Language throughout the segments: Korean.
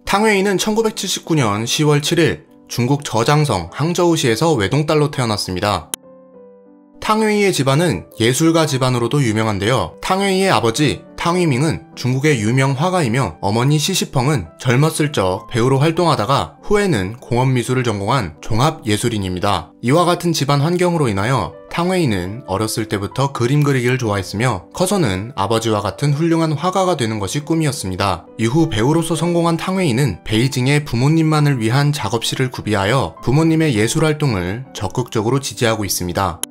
탕웨이는 1979년 10월 7일 중국 저장성 항저우시에서 외동딸로 태어났습니다. 탕웨이의 집안은 예술가 집안으로도 유명한데요. 탕웨이의 아버지 탕위밍은 중국의 유명 화가이며 어머니 시시펑은 젊었을 적 배우로 활동하다가 후에는 공업미술을 전공한 종합예술인입니다. 이와 같은 집안 환경으로 인하여 탕웨이는 어렸을 때부터 그림 그리기를 좋아했으며 커서는 아버지와 같은 훌륭한 화가가 되는 것이 꿈이었습니다. 이후 배우로서 성공한 탕웨이는 베이징에 부모님만을 위한 작업실을 구비하여 부모님의 예술활동을 적극적으로 지지하고 있습니다.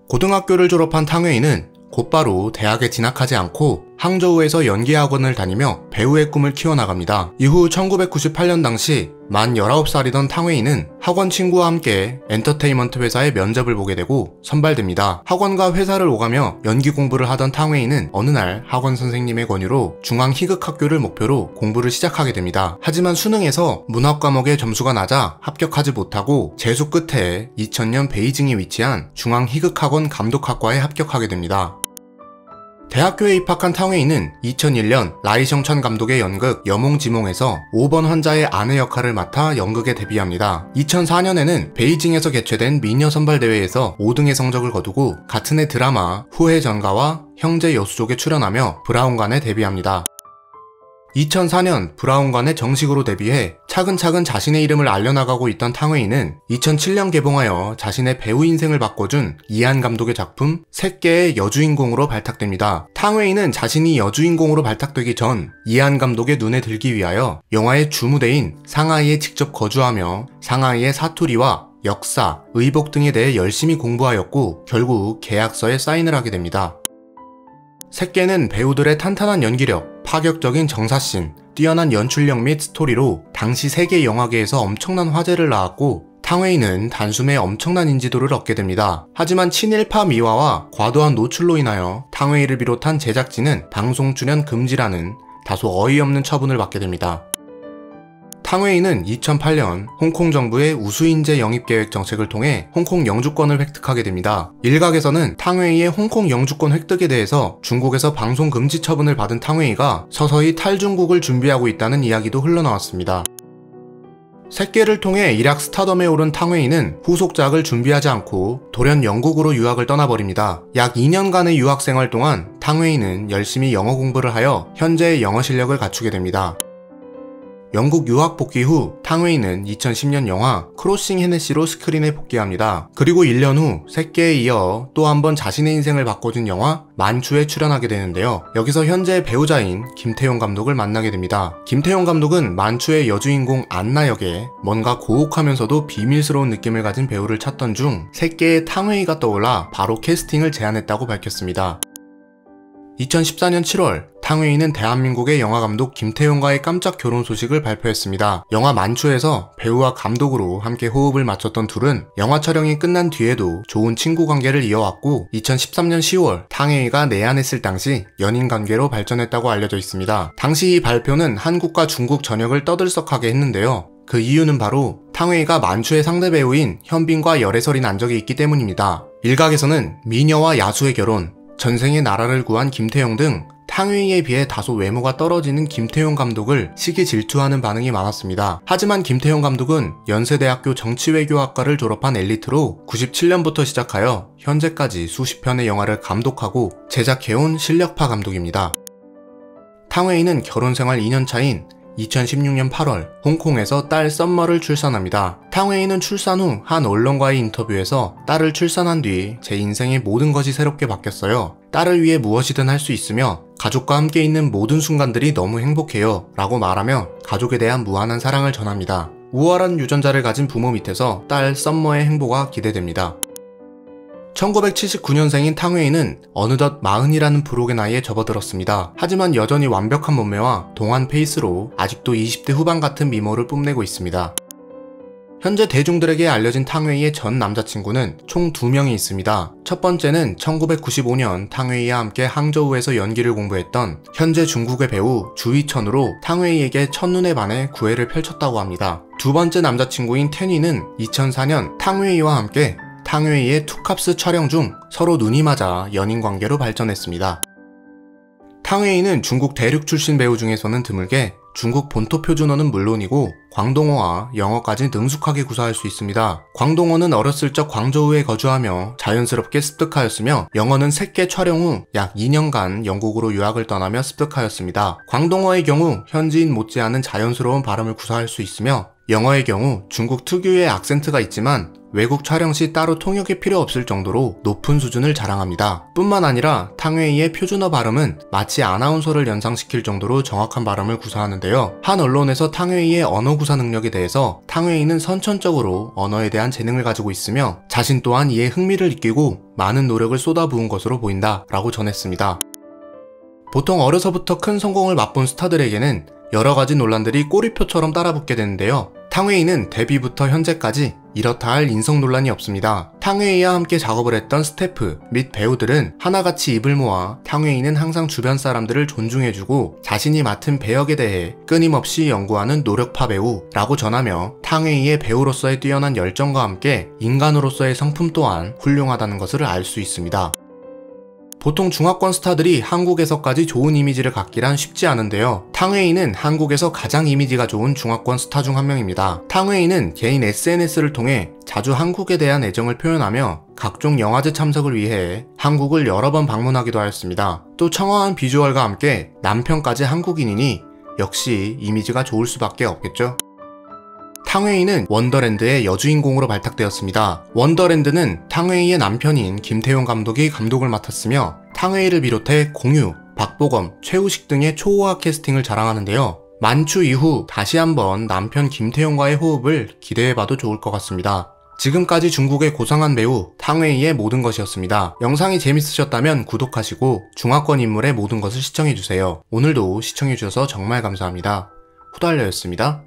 고등학교를 졸업한 탕웨이는 곧바로 대학에 진학하지 않고 항저우에서 연기학원을 다니며 배우의 꿈을 키워나갑니다. 이후 1998년 당시 만 19살이던 탕웨이는 학원 친구와 함께 엔터테인먼트 회사의 면접을 보게 되고 선발됩니다. 학원과 회사를 오가며 연기 공부를 하던 탕웨이는 어느 날 학원 선생님의 권유로 중앙희극학교를 목표로 공부를 시작하게 됩니다. 하지만 수능에서 문학 과목의 점수가 낮아 합격하지 못하고 재수 끝에 2000년 베이징에 위치한 중앙희극학원 감독학과에 합격하게 됩니다. 대학교에 입학한 탕웨이는 2001년 라이셩천 감독의 연극 여몽지몽에서 5번 환자의 아내 역할을 맡아 연극에 데뷔합니다. 2004년에는 베이징에서 개최된 미녀 선발대회에서 5등의 성적을 거두고 같은 해 드라마 후회 전가와 형제 여수족에 출연하며 브라운관에 데뷔합니다. 2004년 브라운관에 정식으로 데뷔해 차근차근 자신의 이름을 알려나가고 있던 탕웨이는 2007년 개봉하여 자신의 배우 인생을 바꿔준 이안 감독의 작품 새끼의 여주인공으로 발탁됩니다. 탕웨이는 자신이 여주인공으로 발탁되기 전 이안 감독의 눈에 들기 위하여 영화의 주무대인 상하이에 직접 거주하며 상하이의 사투리와 역사, 의복 등에 대해 열심히 공부하였고 결국 계약서에 사인을 하게 됩니다. 새끼는 배우들의 탄탄한 연기력, 파격적인 정사씬, 뛰어난 연출력 및 스토리로 당시 세계 영화계에서 엄청난 화제를 낳았고 탕웨이는 단숨에 엄청난 인지도를 얻게 됩니다. 하지만 친일파 미화와 과도한 노출로 인하여 탕웨이를 비롯한 제작진은 방송 출연 금지라는 다소 어이없는 처분을 받게 됩니다. 탕웨이는 2008년 홍콩 정부의 우수인재 영입계획 정책을 통해 홍콩 영주권을 획득하게 됩니다. 일각에서는 탕웨이의 홍콩 영주권 획득에 대해서 중국에서 방송 금지 처분을 받은 탕웨이가 서서히 탈중국을 준비하고 있다는 이야기도 흘러나왔습니다. 새끼를 통해 일약 스타덤에 오른 탕웨이는 후속작을 준비하지 않고 돌연 영국으로 유학을 떠나버립니다. 약 2년간의 유학 생활 동안 탕웨이는 열심히 영어 공부를 하여 현재의 영어 실력을 갖추게 됩니다. 영국 유학 복귀 후 탕웨이는 2010년 영화 크로싱 헤네시로 스크린에 복귀합니다. 그리고 1년 후 새끼에 이어 또 한 번 자신의 인생을 바꿔준 영화 만추에 출연하게 되는데요. 여기서 현재의 배우자인 김태용 감독을 만나게 됩니다. 김태용 감독은 만추의 여주인공 안나 역에 뭔가 고혹하면서도 비밀스러운 느낌을 가진 배우를 찾던 중 새끼의 탕웨이가 떠올라 바로 캐스팅을 제안했다고 밝혔습니다. 2014년 7월 탕웨이는 대한민국의 영화감독 김태용과의 깜짝 결혼 소식을 발표했습니다. 영화 만추에서 배우와 감독으로 함께 호흡을 맞췄던 둘은 영화 촬영이 끝난 뒤에도 좋은 친구 관계를 이어왔고 2013년 10월 탕웨이가 내한했을 당시 연인 관계로 발전했다고 알려져 있습니다. 당시 이 발표는 한국과 중국 전역을 떠들썩하게 했는데요. 그 이유는 바로 탕웨이가 만추의 상대 배우인 현빈과 열애설이 난 적이 있기 때문입니다. 일각에서는 미녀와 야수의 결혼, 전생에 나라를 구한 김태용 등 탕웨이에 비해 다소 외모가 떨어지는 김태용 감독을 시기 질투하는 반응이 많았습니다. 하지만 김태용 감독은 연세대학교 정치외교학과를 졸업한 엘리트로 97년부터 시작하여 현재까지 수십 편의 영화를 감독하고 제작해온 실력파 감독입니다. 탕웨이는 결혼생활 2년차인 2016년 8월 홍콩에서 딸 썸머를 출산합니다. 탕웨이는 출산 후 한 언론과의 인터뷰에서 딸을 출산한 뒤 제 인생의 모든 것이 새롭게 바뀌었어요. 딸을 위해 무엇이든 할 수 있으며 가족과 함께 있는 모든 순간들이 너무 행복해요 라고 말하며 가족에 대한 무한한 사랑을 전합니다. 우월한 유전자를 가진 부모 밑에서 딸 썸머의 행보가 기대됩니다. 1979년생인 탕웨이는 어느덧 40이라는 부록의 나이에 접어들었습니다. 하지만 여전히 완벽한 몸매와 동안 페이스로 아직도 20대 후반 같은 미모를 뽐내고 있습니다. 현재 대중들에게 알려진 탕웨이의 전 남자친구는 총 2명이 있습니다. 첫 번째는 1995년 탕웨이와 함께 항저우에서 연기를 공부했던 현재 중국의 배우 주희천으로 탕웨이에게 첫눈에 반해 구애를 펼쳤다고 합니다. 두 번째 남자친구인 테니는 2004년 탕웨이와 함께 탕웨이의 투캅스 촬영 중 서로 눈이 맞아 연인관계로 발전했습니다. 탕웨이는 중국 대륙 출신 배우 중에서는 드물게 중국 본토 표준어는 물론이고 광동어와 영어까지 능숙하게 구사할 수 있습니다. 광동어는 어렸을 적 광저우에 거주하며 자연스럽게 습득하였으며 영어는 새끼 촬영 후 약 2년간 영국으로 유학을 떠나며 습득하였습니다. 광동어의 경우 현지인 못지않은 자연스러운 발음을 구사할 수 있으며 영어의 경우 중국 특유의 악센트가 있지만 외국 촬영 시 따로 통역이 필요 없을 정도로 높은 수준을 자랑합니다. 뿐만 아니라 탕웨이의 표준어 발음은 마치 아나운서를 연상시킬 정도로 정확한 발음을 구사하는데요. 한 언론에서 탕웨이의 언어 구사 능력에 대해서 탕웨이는 선천적으로 언어에 대한 재능을 가지고 있으며 자신 또한 이에 흥미를 느끼고 많은 노력을 쏟아부은 것으로 보인다 라고 전했습니다. 보통 어려서부터 큰 성공을 맛본 스타들에게는 여러가지 논란들이 꼬리표처럼 따라붙게 되는데요. 탕웨이는 데뷔부터 현재까지 이렇다 할 인성 논란이 없습니다. 탕웨이와 함께 작업을 했던 스태프 및 배우들은 하나같이 입을 모아 탕웨이는 항상 주변 사람들을 존중해주고 자신이 맡은 배역에 대해 끊임없이 연구하는 노력파 배우라고 전하며 탕웨이의 배우로서의 뛰어난 열정과 함께 인간으로서의 성품 또한 훌륭하다는 것을 알 수 있습니다. 보통 중화권 스타들이 한국에서까지 좋은 이미지를 갖기란 쉽지 않은데요. 탕웨이는 한국에서 가장 이미지가 좋은 중화권 스타 중 한 명입니다. 탕웨이는 개인 SNS를 통해 자주 한국에 대한 애정을 표현하며 각종 영화제 참석을 위해 한국을 여러 번 방문하기도 하였습니다. 또 청아한 비주얼과 함께 남편까지 한국인이니 역시 이미지가 좋을 수밖에 없겠죠. 탕웨이는 원더랜드의 여주인공으로 발탁되었습니다. 원더랜드는 탕웨이의 남편인 김태용 감독이 감독을 맡았으며 탕웨이를 비롯해 공유, 박보검, 최우식 등의 초호화 캐스팅을 자랑하는데요. 만추 이후 다시 한번 남편 김태용과의 호흡을 기대해봐도 좋을 것 같습니다. 지금까지 중국의 고상한 배우 탕웨이의 모든 것이었습니다. 영상이 재밌으셨다면 구독하시고 중화권 인물의 모든 것을 시청해주세요. 오늘도 시청해주셔서 정말 감사합니다. 후달려였습니다.